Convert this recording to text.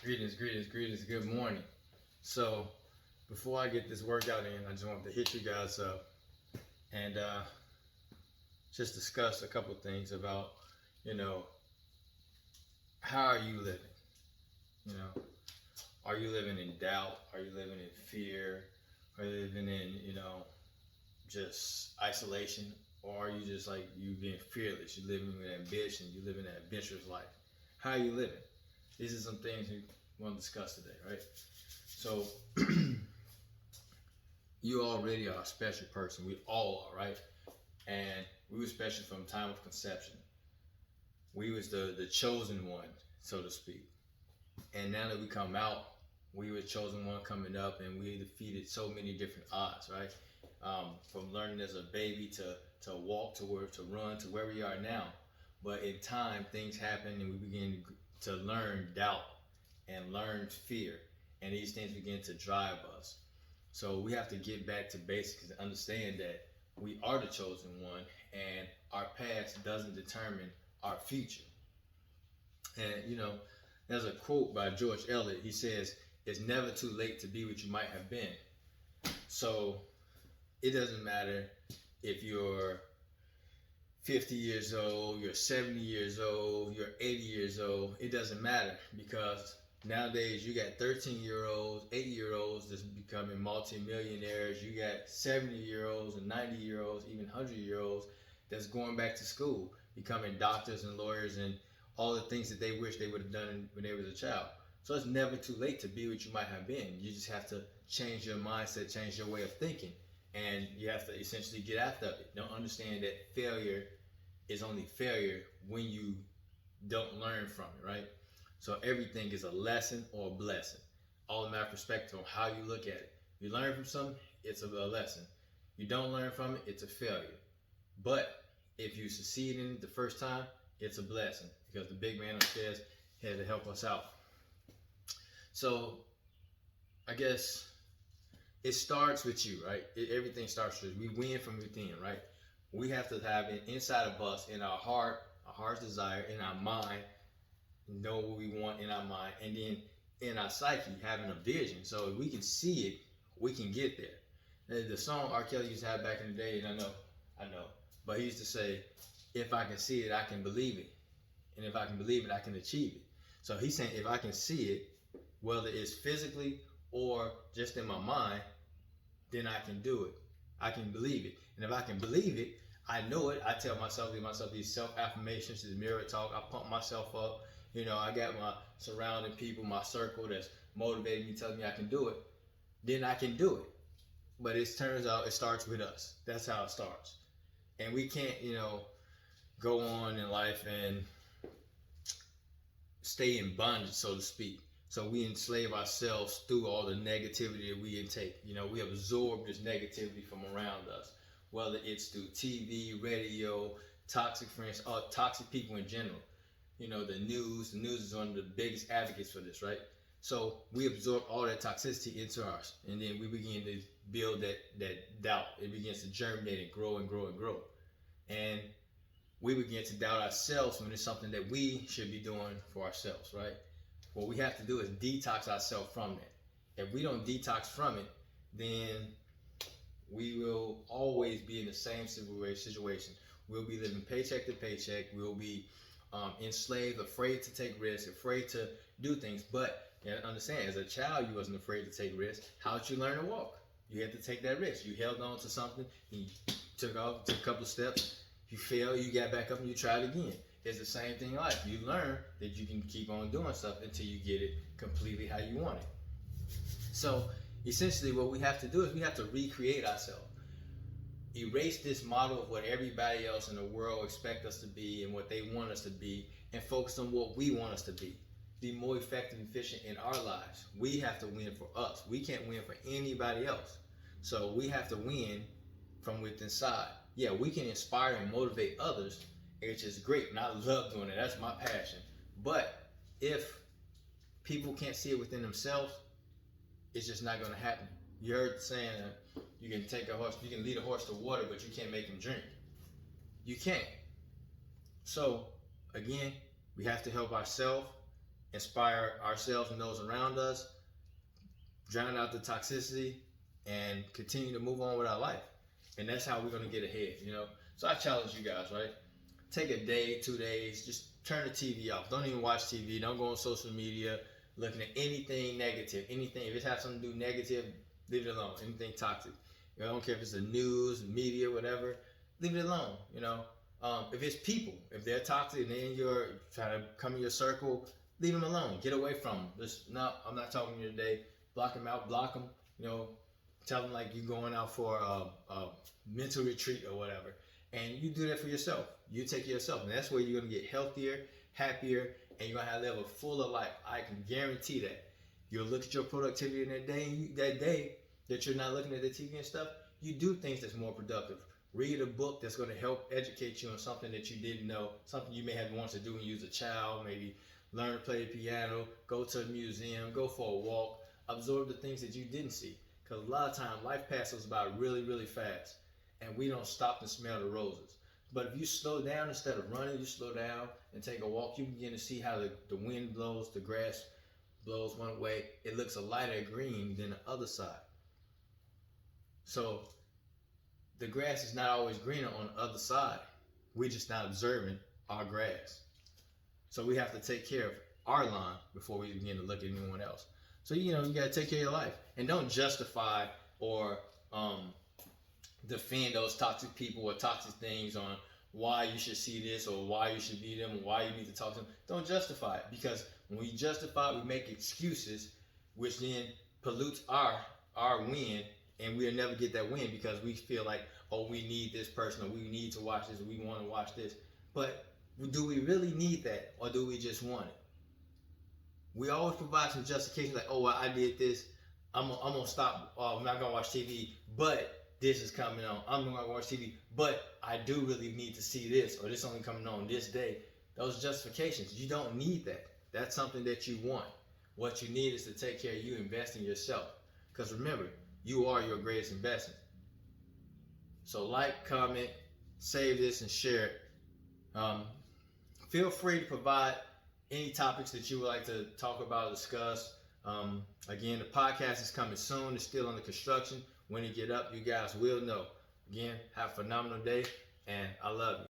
Greetings. Good morning. So, before I get this workout in, I just want to hit you guys up and just discuss a couple things about, you know, how are you living? You know, are you living in doubt? Are you living in fear? Are you living in, just isolation? Or are you just like you being fearless? You're living with ambition. You're living an adventurous life. How are you living? These are some things we want to discuss today, right? So, you already are a special person. We all are, right? And we were special from time of conception. We was the chosen one, so to speak. And now that we come out, we were the chosen one coming up, and we defeated so many different odds, right? From learning as a baby to walk, to run, to where we are now. But in time, things happen, and we begin to learn doubt and learn fear, and these things begin to drive us. So we have to get back to basics and understand that we are the chosen one, and our past doesn't determine our future. And there's a quote by George Eliot. He says, "It's never too late to be what you might have been." So it doesn't matter if you're 50 years old, you're 70 years old, you're 80 years old. It doesn't matter, because nowadays you got 13-year-olds, 80-year-olds that's becoming multimillionaires. You got 70-year-olds and 90-year-olds, even 100-year-olds that's going back to school, becoming doctors and lawyers and all the things that they wish they would have done when they was a child. So it's never too late to be what you might have been. You just have to change your mindset, change your way of thinking, and you have to essentially get after it. Don't understand that failure is only failure when you don't learn from it, right? So everything is a lesson or a blessing. All in matter of perspective on how you look at it. You learn from something, it's a lesson. You don't learn from it, it's a failure. But if you succeed in it the first time, it's a blessing, because the big man upstairs had to help us out. So I guess it starts with you, right? Everything starts with you. We win from within, right? We have to have it inside of us, in our heart, our heart's desire, in our mind, know what we want in our mind, and then in our psyche, having a vision. So if we can see it, we can get there. The song R. Kelly used to have back in the day, and I know, but he used to say, "If I can see it, I can believe it. And if I can believe it, I can achieve it." So he's saying, if I can see it, whether it's physically or just in my mind, then I can do it. I can believe it. And if I can believe it, I know it. I tell myself, these self-affirmations, this mirror talk. I pump myself up. I got my surrounding people, my circle that's motivating me, telling me I can do it. Then I can do it. But it turns out it starts with us. That's how it starts. And we can't, go on in life and stay in bondage, so to speak. So we enslave ourselves through all the negativity that we intake. We absorb this negativity from around us, whether it's through TV, radio, toxic friends, or toxic people in general. The news is one of the biggest advocates for this, right? So we absorb all that toxicity into us, and then we begin to build that doubt. It begins to germinate and grow and grow and grow. And we begin to doubt ourselves when it's something that we should be doing for ourselves, right? What we have to do is detox ourselves from that. If we don't detox from it, then we will always be in the same situation. We'll be living paycheck to paycheck. We'll be enslaved, afraid to take risks, afraid to do things. But understand, as a child, you wasn't afraid to take risks. How did you learn to walk? You had to take that risk. You held on to something, you took a couple of steps. You failed, you got back up, and you tried again. It's the same thing in life. You learn that you can keep on doing stuff until you get it completely how you want it. So essentially what we have to do is we have to recreate ourselves. Erase this model of what everybody else in the world expect us to be and what they want us to be, and focus on what we want us to be. Be more effective and efficient in our lives. We have to win for us. We can't win for anybody else. So we have to win from within inside. Yeah, we can inspire and motivate others, which is great, and I love doing it. That's my passion. But if people can't see it within themselves, it's just not going to happen. You heard the saying, you can lead a horse to water, but you can't make him drink. You can't. So again, we have to help ourselves, inspire ourselves and those around us, drown out the toxicity, and continue to move on with our life. And that's how we're going to get ahead, you know. So I challenge you guys, right? Take a day, 2 days, just turn the TV off. Don't even watch TV. Don't go on social media looking at anything negative. Anything, if it has something to do negative, leave it alone. Anything toxic. You know, I don't care if it's the news, media, whatever. Leave it alone, you know. If it's people, if they're toxic and they're in your, trying to come in your circle, leave them alone. Get away from them. Just, no, I'm not talking to you today. Block them out, block them, you know. Tell them like you're going out for a mental retreat or whatever. And you do that for yourself. You take care of yourself. And that's where you're going to get healthier, happier, and you're going to live a fuller life. I can guarantee that. You'll look at your productivity in that day that you're not looking at the TV and stuff, you do things that's more productive. Read a book that's going to help educate you on something that you didn't know, something you may have wanted to do when you was a child, maybe learn to play the piano, go to a museum, go for a walk, absorb the things that you didn't see. Because a lot of times life passes us by really, really fast, and we don't stop to smell the roses. But if you slow down, instead of running, you slow down and take a walk, you begin to see how the wind blows, the grass blows one way. It looks a lighter green than the other side. So the grass is not always greener on the other side. We're just not observing our grass. So we have to take care of our lawn before we begin to look at anyone else. So, you know, you got to take care of your life. And don't justify or defend those toxic people or toxic things on why you should see this or why you should be them or why you need to talk to them. Don't justify it, because when we justify it, we make excuses, which then pollutes our win, and we'll never get that win because we feel like, oh, we need this person, or we need to watch this, or we want to watch this. But do we really need that, or do we just want it? We always provide some justification like, oh, well, I did this, I'm gonna stop, I'm not gonna watch TV, but this is coming on. I'm not gonna watch TV, but I do really need to see this, or this only coming on this day. Those justifications, you don't need that. That's something that you want. What you need is to take care of you, invest in yourself. Because remember, you are your greatest investment. So like, comment, save this, and share it. Feel free to provide any topics that you would like to talk about, discuss. Again, the podcast is coming soon. It's still under construction. When it get up, you guys will know. Again, have a phenomenal day, and I love you.